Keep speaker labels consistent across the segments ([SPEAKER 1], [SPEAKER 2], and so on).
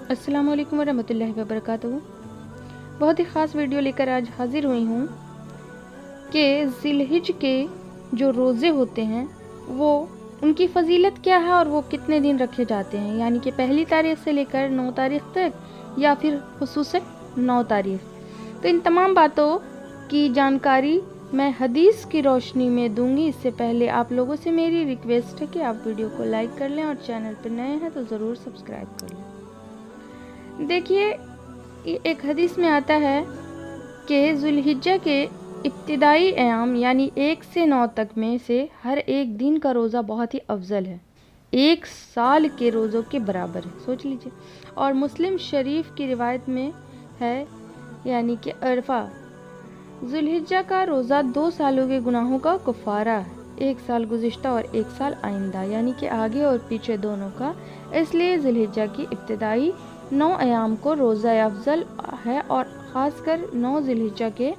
[SPEAKER 1] السلام علیکم ورحمۃ اللہ وبرکاتہ۔ بہت ہی خاص ویڈیو لے کر آج حاضر ہوئی ہوں کہ ذی الحجہ کے جو روزے ہوتے ہیں وہ ان کی فضیلت کیا ہے اور وہ کتنے دن رکھے جاتے ہیں، یعنی کہ پہلی تاریخ سے لے کر 9 تاریخ تک یا پھر خصوصاً 9 تاریخ۔ تو ان تمام باتوں کی جانکاری میں حدیث کی روشنی میں دوں گی۔ اس سے پہلے آپ لوگوں سے میری ریکویسٹ ہے کہ آپ ویڈیو کو لائک کر لیں اور چینل پہ نئے ہیں تو ضرور سبسکرائب کر لیں۔ دیکھیے، ایک حدیث میں آتا ہے کہ ذی الحجہ کے ابتدائی ایام یعنی 1 سے 9 تک میں سے ہر ایک دن کا روزہ بہت ہی افضل ہے، 1 سال کے روزوں کے برابر ہے، سوچ لیجئے۔ اور مسلم شریف کی روایت میں ہے یعنی کہ عرفہ، ذی الحجہ کا روزہ 2 سالوں کے گناہوں کا کفارہ ہے، 1 سال گزشتہ اور 1 سال آئندہ، یعنی کہ آگے اور پیچھے دونوں کا۔ اس لیے ذی الحجہ کی ابتدائی 9 ایام کو روزہ افضل ہے اور خاص کر 9 ذی الحجہ کے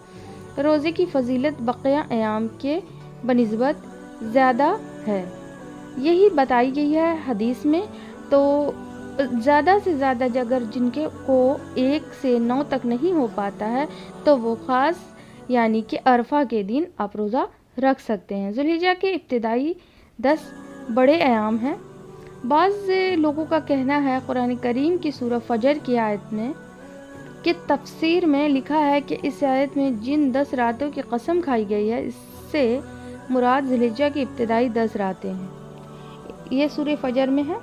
[SPEAKER 1] روزے کی فضیلت بقیہ ایام کے بنسبت زیادہ ہے، یہی بتائی گئی ہے حدیث میں۔ تو زیادہ سے زیادہ اگر جن کے کو 1 سے 9 تک نہیں ہو پاتا ہے تو وہ خاص یعنی کہ عرفہ کے دن آپ روزہ رکھ سکتے ہیں۔ ذی الحجہ کے ابتدائی 10 بڑے ایام ہیں۔ بعض لوگوں کا کہنا ہے قرآن کریم کی سورہ فجر کی آیت میں کہ تفسیر میں لکھا ہے کہ اس آیت میں جن 10 راتوں کی قسم کھائی گئی ہے اس سے مراد ذی الحجہ کی ابتدائی 10 راتیں ہیں، یہ سورہ فجر میں ہے۔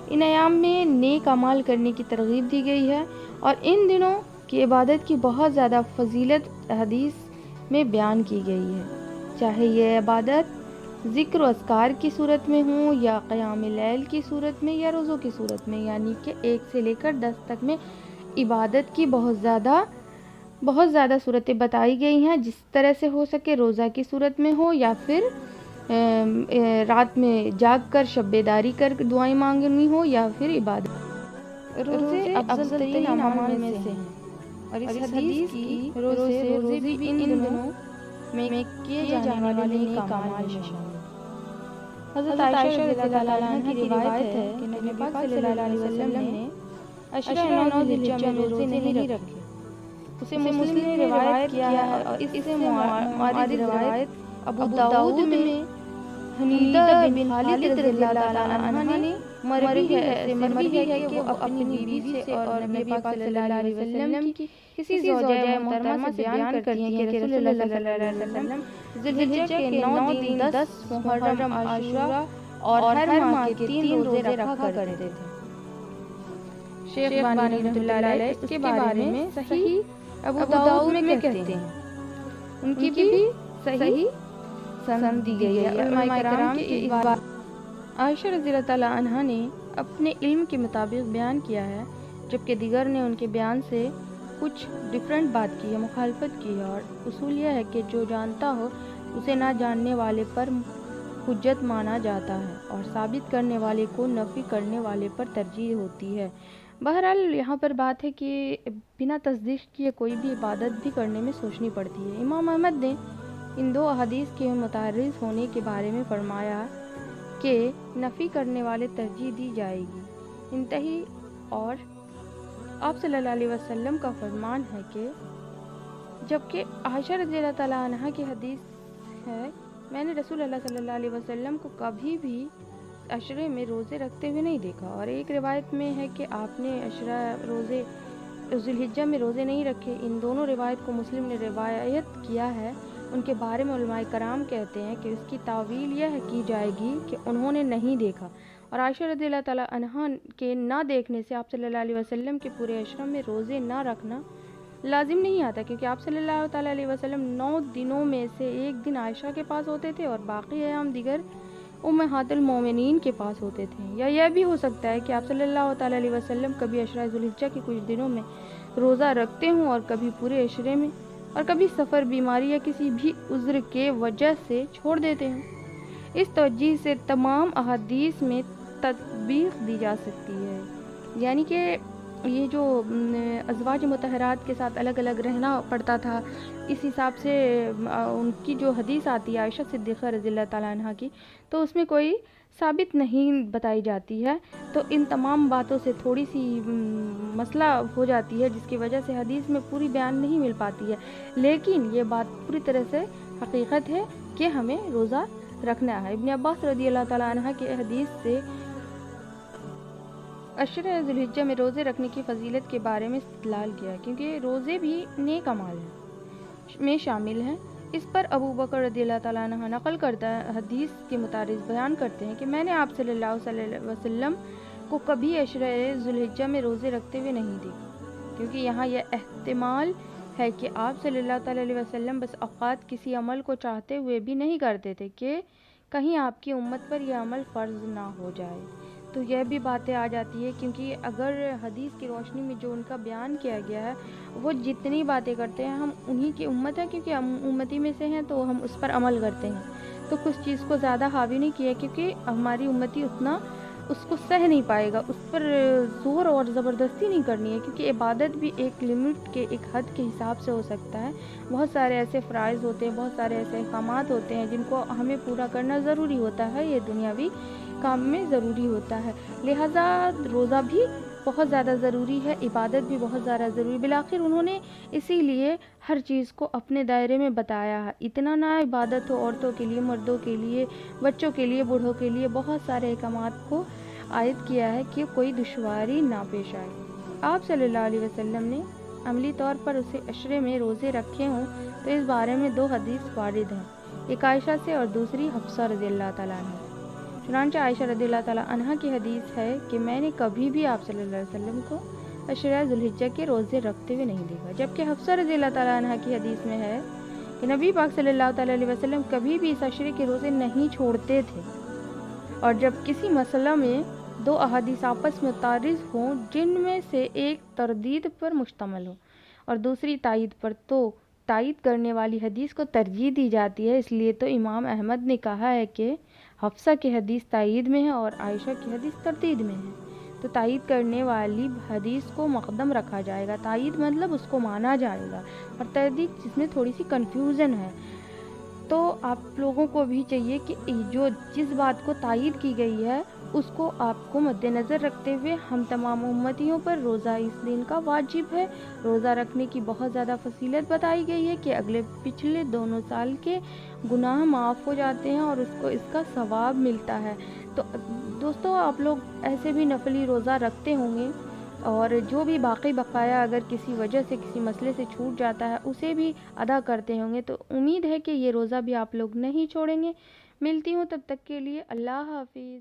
[SPEAKER 1] ان ایام میں نیک اعمال کرنے کی ترغیب دی گئی ہے اور ان دنوں کی عبادت کی بہت زیادہ فضیلت حدیث میں بیان کی گئی ہے، چاہے یہ عبادت ذکر و اذکار کی صورت میں ہوں یا قیام لیل کی صورت میں یا روزوں کی صورت میں، یعنی کہ 1 سے لے کر 10 تک میں عبادت کی بہت زیادہ صورتیں بتائی گئی ہیں، جس طرح سے ہو سکے روزہ کی صورت میں ہو یا پھر رات میں جاگ کر شب بیداری کر دعائیں مانگنی ہو یا پھر عبادت۔ روزے افضل ترین اعمال میں سے ہیں اور اس حدیث کی روزے بھی ان دنوں میں کیے جانے والے نیک اعمال میں شامل ہیں۔ حضرت عائشہ رضی اللہ عنہا کی روایت ہے کہ نبی پاک صلی اللہ علیہ وسلم نے عشرہ 9 ذی الحجہ میں روزے نہیں رکھے، اسے مسلم نے روایت کیا ہے اور اس سے معارض روایت ابو داؤد میں حنیدہ بن خالد رضی اللہ عنہ نے مروی ہے کہ وہ اپنی بیوی سے اور نبی پاک صلی اللہ علیہ وسلم کی کسی زوجہ محترمہ سے بیان کرتی ہیں کہ رسول اللہ صلی اللہ علیہ وسلم ذی الحجہ کے 9 دن 10 محرم عاشورہ اور ہر ماہ کے 3 روزے رکھا کرتے تھے۔ شیخ بانی رحمۃ اللہ علیہ اس کے بارے میں صحیح ابو داؤد میں کہتے ہیں، ان کی بھی صحیح سند دی گئی ہے۔ علماء کرام کے اس بات عائشہ رضی اللہ عنہا نے اپنے علم کے مطابق بیان کیا ہے، جبکہ دیگر نے ان کے بیان سے کچھ ڈیفرنٹ بات کی ہے، مخالفت کی ہے، اور اصول یہ ہے کہ جو جانتا ہو اسے نہ جاننے والے پر حجت مانا جاتا ہے اور ثابت کرنے والے کو نفی کرنے والے پر ترجیح ہوتی ہے۔ بہرحال یہاں پر بات ہے کہ بنا تصدیق کیے کوئی بھی عبادت بھی کرنے میں سوچنی پڑتی ہے۔ امام احمد نے ان 2 احادیث کے متعارض ہونے کے بارے میں فرمایا کہ نفی کرنے والے ترجیح دی جائے گی، انتہی۔ اور آپ صلی اللہ علیہ وسلم کا فرمان ہے کہ جبکہ عائشہ رضی اللہ تعالیٰ عنہا کی حدیث ہے، میں نے رسول اللہ صلی اللہ علیہ وسلم کو کبھی بھی عشرے میں روزے رکھتے ہوئے نہیں دیکھا، اور ایک روایت میں ہے کہ آپ نے عشرہ روزے ذی الحجہ میں روزے نہیں رکھے۔ ان دونوں روایت کو مسلم نے روایت کیا ہے۔ ان کے بارے میں علماء کرام کہتے ہیں کہ اس کی تاویل یہ کی جائے گی کہ انہوں نے نہیں دیکھا، اور عائشہ رضی اللہ تعالیٰ عنہا کے نہ دیکھنے سے آپ صلی اللہ علیہ وسلم کے پورے عشرہ میں روزے نہ رکھنا لازم نہیں آتا، کیونکہ آپ صلی اللہ تعالیٰ علیہ وسلم 9 دنوں میں سے 1 دن عائشہ کے پاس ہوتے تھے اور باقی ایام دیگر امہات المومنین کے پاس ہوتے تھے۔ یا یہ بھی ہو سکتا ہے کہ آپ صلی اللہ تعالیٰ علیہ وسلم کبھی عشرہ ذی الحجہ کے کچھ دنوں میں روزہ رکھتے ہوں اور کبھی پورے عشرے میں، اور کبھی سفر، بیماری یا کسی بھی عذر کے وجہ سے چھوڑ دیتے ہیں۔ اس توجہ سے تمام احادیث میں تطبیق دی جا سکتی ہے، یعنی کہ یہ جو ازواج مطہرات کے ساتھ الگ الگ رہنا پڑتا تھا، اس حساب سے ان کی جو حدیث آتی ہے عائشہ صدیقہ رضی اللہ تعالیٰ عنہ کی، تو اس میں کوئی ثابت نہیں بتائی جاتی ہے. تو ان تمام باتوں سے تھوڑی سی مسئلہ ہو جاتی ہے، جس کی وجہ سے حدیث میں پوری بیان نہیں مل پاتی ہے. لیکن یہ بات پوری طرح سے حقیقت ہے کہ ہمیں روزہ رکھنا ہے. ابن عباس رضی اللہ تعالیٰ عنہ کی حدیث سے عشر ذی الحجہ میں روزے رکھنے کی فضیلت کے بارے میں استدلال کیا، کیونکہ روزے بھی نیک اعمال میں شامل ہیں. اس پر ابو بکر رضی اللہ تعالیٰ عنہ نقل کردہ حدیث کے مطابق بیان کرتے ہیں کہ میں نے آپ صلی اللہ علیہ وسلم کو کبھی عشر ذی الحجہ میں روزے رکھتے ہوئے نہیں دیکھا، کیونکہ یہاں یہ احتمال ہے کہ آپ صلی اللہ تعالیٰ علیہ وسلم بس اوقات کسی عمل کو چاہتے ہوئے بھی نہیں کرتے تھے کہ کہیں آپ کی امت پر یہ عمل فرض نہ ہو جائے. تو یہ بھی باتیں آ جاتی ہے، کیونکہ اگر حدیث کی روشنی میں جو ان کا بیان کیا گیا ہے، وہ جتنی باتیں کرتے ہیں ہم انہی کی امت ہے، کیونکہ ہم امتی میں سے ہیں تو ہم اس پر عمل کرتے ہیں. تو کچھ چیز کو زیادہ حاوی نہیں کیا، کیونکہ ہماری امتی اتنا اس کو سہ نہیں پائے گا، اس پر زور اور زبردستی نہیں کرنی ہے، کیونکہ عبادت بھی ایک لمٹ کے، ایک حد کے حساب سے ہو سکتا ہے. بہت سارے ایسے فرائض ہوتے ہیں، بہت سارے ایسے احکامات ہوتے ہیں جن کو ہمیں پورا کرنا ضروری ہوتا ہے، یہ دنیاوی کام میں ضروری ہوتا ہے. لہٰذا روزہ بھی بہت زیادہ ضروری ہے، عبادت بھی بہت زیادہ ضروری. بالآخر انہوں نے اسی لیے ہر چیز کو اپنے دائرے میں بتایا ہے. اتنا نہ عبادت ہو عورتوں کے لیے، مردوں کے لیے، بچوں کے لیے، بوڑھوں کے لیے، بہت سارے احکامات کو عائد کیا ہے کہ کوئی دشواری نہ پیش آئے. آپ صلی اللہ علیہ وسلم نے عملی طور پر اسے عشرے میں روزے رکھے ہوں تو اس بارے میں 2 حدیث وارد ہیں، ایک عائشہ سے اور دوسری حفصہ رضی اللہ تعالیٰ عنہ. چنانچہ عائشہ رضی اللہ تعالیٰ عنہ کی حدیث ہے کہ میں نے کبھی بھی آپ صلی اللہ علیہ وسلم کو عشرہ ذی الحجہ کے روزے رکھتے ہوئے نہیں دیکھا، جبکہ حفصہ رضی اللہ تعالیٰ عنہ کی حدیث میں ہے کہ نبی پاک صلی اللہ تعالیٰ علیہ وسلم کبھی بھی اس عشرے کے روزے نہیں چھوڑتے تھے. اور جب کسی مسئلہ میں 2 احادیث آپس میں متعارض ہوں، جن میں سے ایک تردید پر مشتمل ہو اور دوسری تائید پر، تو تائید کرنے والی حدیث کو ترجیح دی جاتی ہے. اس لیے تو امام احمد نے کہا ہے کہ حفصہ کی حدیث تائید میں ہے اور عائشہ کی حدیث تردید میں ہے، تو تائید کرنے والی حدیث کو مقدم رکھا جائے گا. تائید مطلب اس کو مانا جائے گا، اور تردید جس میں تھوڑی سی کنفیوژن ہے. تو آپ لوگوں کو بھی چاہیے کہ جس بات کو تائید کی گئی ہے اس کو آپ کو مد نظر رکھتے ہوئے ہم تمام امتیوں پر روزہ اس دن کا واجب ہے. روزہ رکھنے کی بہت زیادہ فضیلت بتائی گئی ہے کہ اگلے پچھلے دونوں سال کے گناہ معاف ہو جاتے ہیں اور اس کو اس کا ثواب ملتا ہے. تو دوستو، آپ لوگ ایسے بھی نفلی روزہ رکھتے ہوں گے، اور جو بھی باقی بقایا اگر کسی وجہ سے کسی مسئلے سے چھوٹ جاتا ہے اسے بھی ادا کرتے ہوں گے. تو امید ہے کہ یہ روزہ بھی آپ لوگ نہیں چھوڑیں گے. ملتی ہوں تب تک کے لیے، اللہ حافظ.